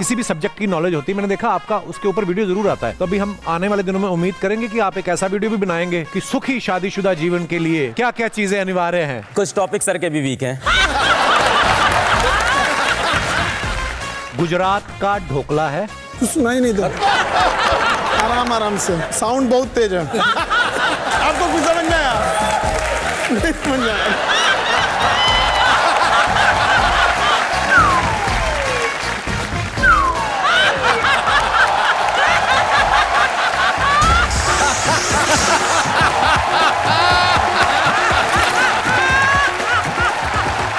किसी भी सब्जेक्ट की नॉलेज होती है, मैंने देखा आपका उसके ऊपर वीडियो जरूर आता है। तो अभी हम आने वाले दिनों में उम्मीद करेंगे कि आप एक ऐसा वीडियो भी बनाएंगे कि सुखी शादीशुदा जीवन के लिए क्या क्या चीजें अनिवार्य हैं। कुछ टॉपिक सर के भी वीक हैं। गुजरात का ढोकला है। कुछ सुनाई नहीं दे, आराम आराम से, साउंड बहुत तेज है। आपको कुछ समझ में आया? नहीं समझ में आया।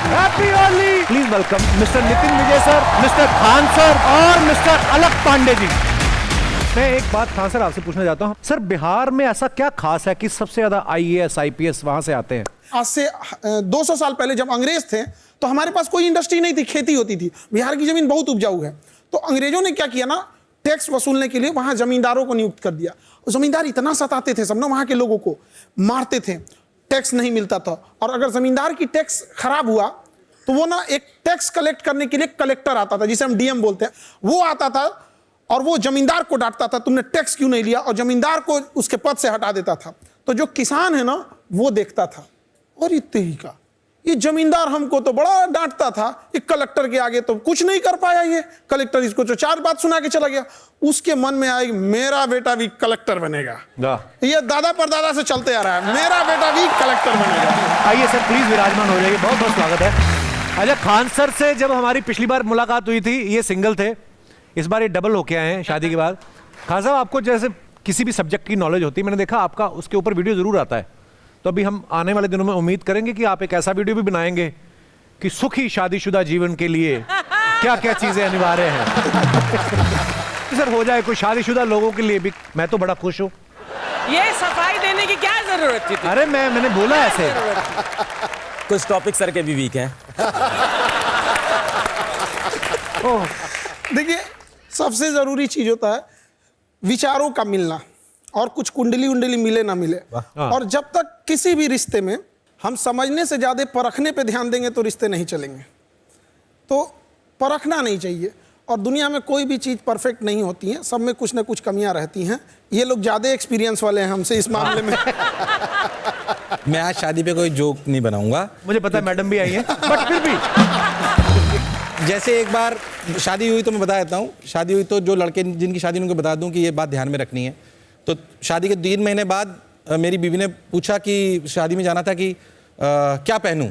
Happy Holi. Please welcome mister Nitin Vijay sir, mister Khan sir और मिस्टर अलक पांडे जी। मैं एक बात खान सर आपसे पूछना चाहता हूँ, सर बिहार में ऐसा क्या खास है कि सबसे ज्यादा IAS IPS वहां से आते हैं? आज से 200 साल पहले जब अंग्रेज थे तो हमारे पास कोई इंडस्ट्री नहीं थी, खेती होती थी। बिहार की जमीन बहुत उपजाऊ है, तो अंग्रेजों ने क्या किया ना, टैक्स वसूलने के लिए वहां जमींदारों को नियुक्त कर दिया। जमींदार इतना सताते थे, सब ना वहां के लोगों को मारते थे, टैक्स नहीं मिलता था। और अगर जमींदार की टैक्स खराब हुआ तो वो ना एक टैक्स कलेक्ट करने के लिए कलेक्टर आता था, जिसे हम DM बोलते हैं, वो आता था और वो जमींदार को डांटता था, तुमने टैक्स क्यों नहीं लिया, और जमींदार को उसके पद से हटा देता था। तो जो किसान है ना वो देखता था, और इतने ही का ये जमींदार हमको तो बड़ा डांटता था, एक कलेक्टर के आगे तो कुछ नहीं कर पाया, ये कलेक्टर इसको तो 4 बात सुना के चला गया। उसके मन में आई मेरा बेटा भी कलेक्टर बनेगा। ये दादा परदादा से चलते आ रहा है, मेरा बेटा भी कलेक्टर बनेगा। आइए सर प्लीज विराजमान हो जाइए, बहुत बहुत स्वागत है। अच्छा खान सर से जब हमारी पिछली बार मुलाकात हुई थी ये सिंगल थे, इस बार ये डबल होके आए हैं शादी के बाद। खान साहब आपको जैसे किसी भी सब्जेक्ट की नॉलेज होती है, मैंने देखा आपका उसके ऊपर वीडियो जरूर आता है। तो अभी हम आने वाले दिनों में उम्मीद करेंगे कि आप एक ऐसा वीडियो भी बनाएंगे कि सुखी शादीशुदा जीवन के लिए क्या क्या चीजें अनिवार्य हैं। सर हो जाए कोई शादीशुदा लोगों के लिए भी, मैं तो बड़ा खुश हूँ। ये सफाई देने की क्या जरूरत थी? अरे मैंने बोला ऐसे। कुछ टॉपिक सर के भी वीक हैं। देखिए सबसे जरूरी चीज होता है विचारों का मिलना, और कुछ कुंडली उंडली मिले ना मिले। और जब तक किसी भी रिश्ते में हम समझने से ज्यादा परखने पे ध्यान देंगे तो रिश्ते नहीं चलेंगे। तो परखना नहीं चाहिए, और दुनिया में कोई भी चीज परफेक्ट नहीं होती है, सब में कुछ ना कुछ कमियां रहती हैं। ये लोग ज्यादा एक्सपीरियंस वाले हैं हमसे इस मामले में। मैं आज शादी पे कोई जोक नहीं बनाऊंगा, मुझे पता है मैडम भी आई है, बट फिर भी जैसे एक बार शादी हुई तो मैं बता देता हूँ। शादी हुई तो जो लड़के जिनकी शादी उनको बता दूं कि ये बात ध्यान में रखनी है। तो शादी के 3 महीने बाद मेरी बीवी ने पूछा कि शादी में जाना था कि क्या पहनूं।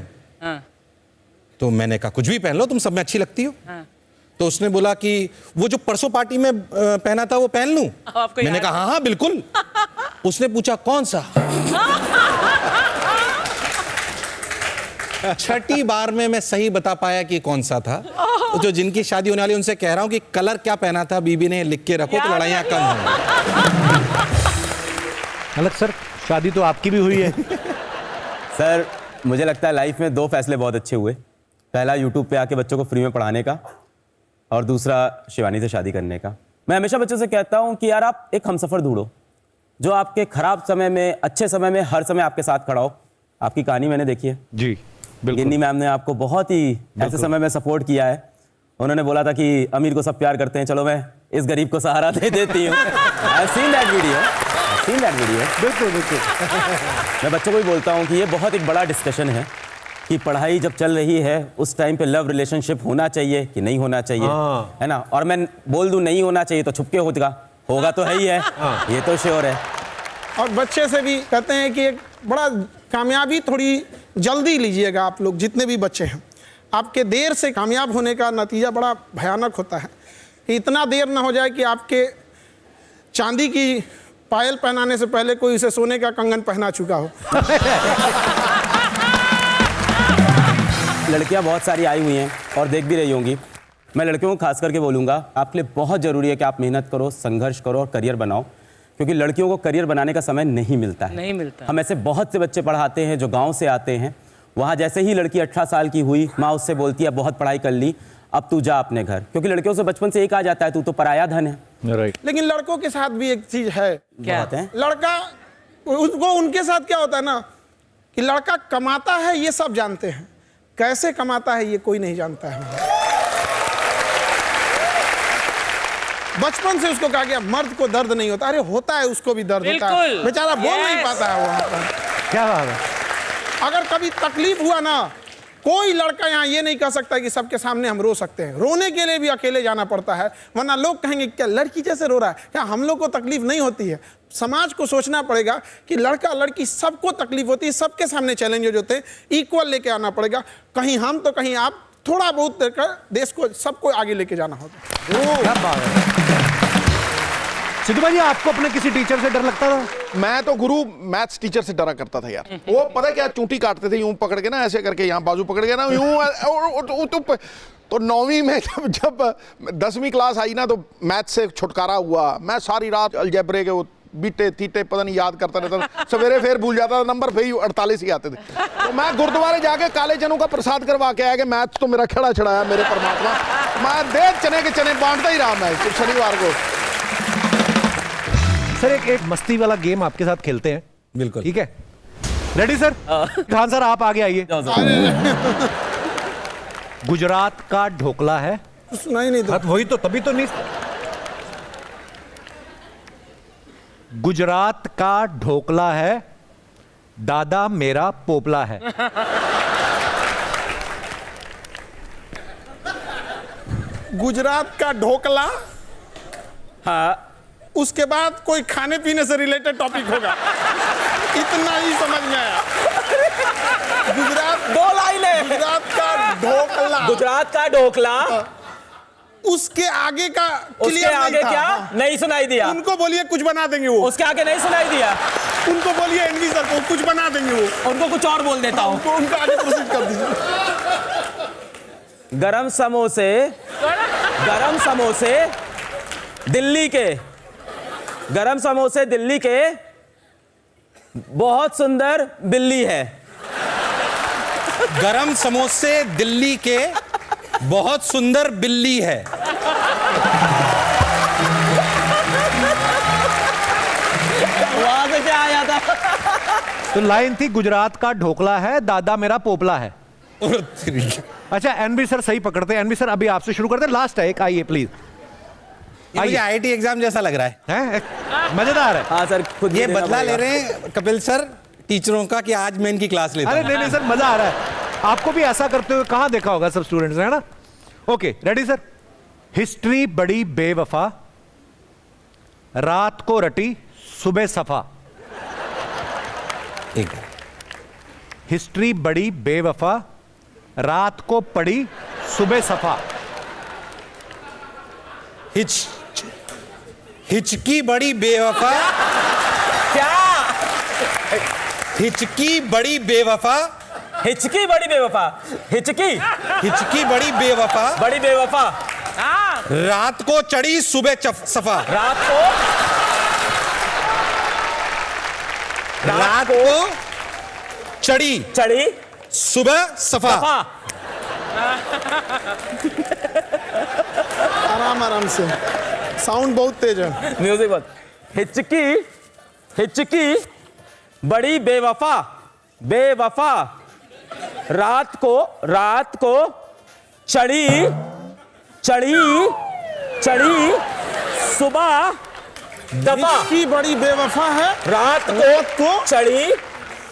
तो मैंने कहा कुछ भी पहन लो, तुम सब में अच्छी लगती हो। तो उसने बोला कि वो जो परसों पार्टी में पहना था वो पहन लूं। मैंने कहा हाँ हाँ बिल्कुल। उसने पूछा कौन सा। 6ठी बार में मैं सही बता पाया कि कौन सा था। तो जो जिनकी शादी होने वाली उनसे कह रहा हूं कि कलर क्या पहना था बीबी ने लिख के रखो तो लड़ाइयां कम होंगी। अलग सर शादी तो आपकी भी हुई है। सर मुझे लगता है लाइफ में 2 फैसले बहुत अच्छे हुए। पहला YouTube पे आके बच्चों को फ्री में पढ़ाने का, और दूसरा शिवानी से शादी करने का। मैं हमेशा बच्चों से कहता हूं कि यार आप एक हमसफर ढूंढो जो आपके खराब समय में, अच्छे समय में, हर समय आपके साथ खड़ा हो। आपकी कहानी मैंने देखी है जी, गिन्नी मैम ने आपको बहुत ही ऐसे समय में सपोर्ट किया है। उन्होंने बोला था कि अमीर को सब प्यार करते हैं, चलो मैं इस गरीब को सहारा दे देती हूँ। I've seen that video। बिल्कुल बिल्कुल। मैं बच्चों को भी बोलता हूँ कि ये बहुत एक बड़ा डिस्कशन है कि पढ़ाई जब चल रही है उस टाइम पे लव रिलेशनशिप होना चाहिए कि नहीं होना चाहिए, है ना। और मैं बोल दूं नहीं होना चाहिए तो छुपके होगा तो है ही है, ये तो श्योर है। और बच्चे से भी कहते हैं कि एक बड़ा कामयाबी थोड़ी जल्दी लीजिएगा। आप लोग जितने भी बच्चे हैं, आपके देर से कामयाब होने का नतीजा बड़ा भयानक होता है। कि इतना देर ना हो जाए कि आपके चांदी की पायल पहनाने से पहले कोई उसे सोने का कंगन पहना चुका हो। लड़कियां बहुत सारी आई हुई हैं और देख भी रही होंगी। मैं लड़कियों को खास करके बोलूँगा, आपके लिए बहुत ज़रूरी है कि आप मेहनत करो, संघर्ष करो और करियर बनाओ, क्योंकि लड़कियों को करियर बनाने का समय नहीं मिलता है। नहीं मिलता। हम ऐसे बहुत से बच्चे पढ़ाते हैं जो गांव से आते हैं, वहाँ जैसे ही लड़की 18 साल की हुई, माँ उससे बोलती है बहुत पढ़ाई कर ली, अब तू जा अपने घर, क्योंकि लड़कियों से बचपन से एक आ जाता है तू तो पराया धन है। राइट। लेकिन लड़कों के साथ भी एक चीज है। क्या है? लड़का उसको, उनके साथ क्या होता है ना कि लड़का कमाता है ये सब जानते हैं, कैसे कमाता है ये कोई नहीं जानता है। बचपन से उसको कहा गया मर्द को दर्द नहीं होता। अरे होता है, उसको भी दर्द होता है, बिल्कुल। बेचारा बोल नहीं Yes. पाता है वहां पर। क्या बात है। अगर कभी तकलीफ हुआ ना, कोई लड़का यहाँ ये नहीं कह सकता कि सबके सामने हम रो सकते हैं। रोने के लिए भी अकेले जाना पड़ता है, वरना लोग कहेंगे क्या लड़की जैसे रो रहा है, क्या हम लोग को तकलीफ नहीं होती है। समाज को सोचना पड़ेगा कि लड़का लड़की सबको तकलीफ होती है, सबके सामने चैलेंजेज होते हैं, इक्वल लेके आना पड़ेगा। कहीं हम तो कहीं आप, थोड़ा बहुत देकर देश को सबको आगे लेके जाना होता। क्या बात है। सिद्धू भाई, आपको अपने किसी टीचर से डर लगता था? मैं तो गुरु मैथ्स टीचर से डरा करता था यार। वो पता है क्या, चूंटी काटते थे यूं पकड़ के ना, ऐसे करके यहाँ बाजू पकड़ के ना यूं। तो 9वीं में जब 10वीं क्लास आई ना, तो मैथ्स से छुटकारा हुआ। मैं सारी रात अलजेब्रे के वो बीटे तीटे पता नहीं याद करता रहता था, सवेरे फिर भूल जाता था, नंबर फिर 48 ही आते थे। तो मैं गुरुद्वारे जाके काले चनों का प्रसाद करवा के आया कि मैथ्स तो मेरा खड़ा छड़ाया मेरे परमात्मा। मैं दे चने के चने बांटता ही रहा मैं शनिवार को। सर एक मस्ती वाला गेम आपके साथ खेलते हैं, बिल्कुल। ठीक है? Ready sir? खान सर आप आगे आइए। गुजरात का ढोकला है। सुना ही नहीं था। वही तो, तभी तो नहीं। गुजरात का ढोकला है, दादा मेरा पोपला है। गुजरात का ढोकला, हाँ, उसके बाद कोई खाने पीने से रिलेटेड टॉपिक होगा, इतना ही समझ में आया। गुजरात, 2 लाइनें। गुजरात का ढोकला, गुजरात का ढोकला, उसके आगे का उसके क्लियर आगे नहीं था। क्या नहीं सुनाई दिया? उनको बोलिए कुछ बना देंगे वो। उसके आगे नहीं सुनाई दिया? उनको बोलिए एनवी सर को कुछ बना देंगे वो। उनको कुछ और बोल देता हूँ। उनको उनका आगे प्रोसीड कर दीजिए। गरम समोसे, गरम समोसे दिल्ली के, गरम समोसे दिल्ली के, बहुत सुंदर बिल्ली है। गरम समोसे दिल्ली के, बहुत सुंदर बिल्ली है। वहां से क्या आया था? तो लाइन थी गुजरात का ढोकला है, दादा मेरा पोपला है। अच्छा एनबी सर सही पकड़ते हैं। एनबी सर अभी आपसे शुरू करते हैं, लास्ट है एक, आइए प्लीज। मुझे आईआईटी एग्जाम जैसा लग रहा है। हैं? मजेदार है। हाँ सर, खुद ये देना बदला पड़ेगा। ले रहे हैं कपिल सर टीचरों का कि आज मैं इनकी क्लास लेता अरे हूं। नहीं नहीं सर, मजा आ रहा है। आपको भी ऐसा करते हुए कहां देखा होगा सब स्टूडेंट्स ने, है ना? Okay ready sir? हिस्ट्री बड़ी बेवफा, रात को रटी सुबह सफा। एक हिस्ट्री बड़ी बेवफा, रात को पड़ी सुबह सफा। हिचकी बड़ी बेवफा, क्या? हिचकी बड़ी बेवफा, हिचकी बड़ी बेवफा, हिचकी हिचकी बड़ी बेवफा, बड़ी बेवफा, हाँ रात को चढ़ी सुबह सफा। रात को चढ़ी चढ़ी सुबह सफा। आराम आराम से, साउंड बहुत तेज है। म्यूजिक बहुत। हिचकी, हिचकी बड़ी बेवफा, बेवफा, रात को चढ़ी, चढ़ी, चढ़ी सुबह दफा। की बड़ी बेवफा है, रात रात को को चढ़ी,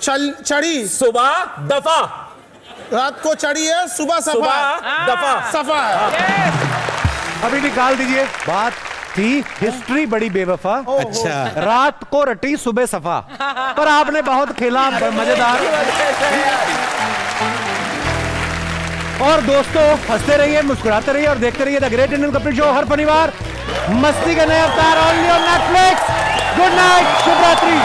चढ़ी, सुबह दफा, रात को चढ़ी है, सुबह सफा सुबह दफा। सफा है। अभी निकाल दीजिए। बात थी हिस्ट्री बड़ी बेवफा, अच्छा रात को रटी सुबह सफा। पर आपने बहुत खेला, मजेदार। और दोस्तों हंसते रहिए, मुस्कुराते रहिए और देखते रहिए the great Indian Kapil show हर शनिवार मस्ती के नए अवतार only on Netflix. Good night, शुभ रात्रि।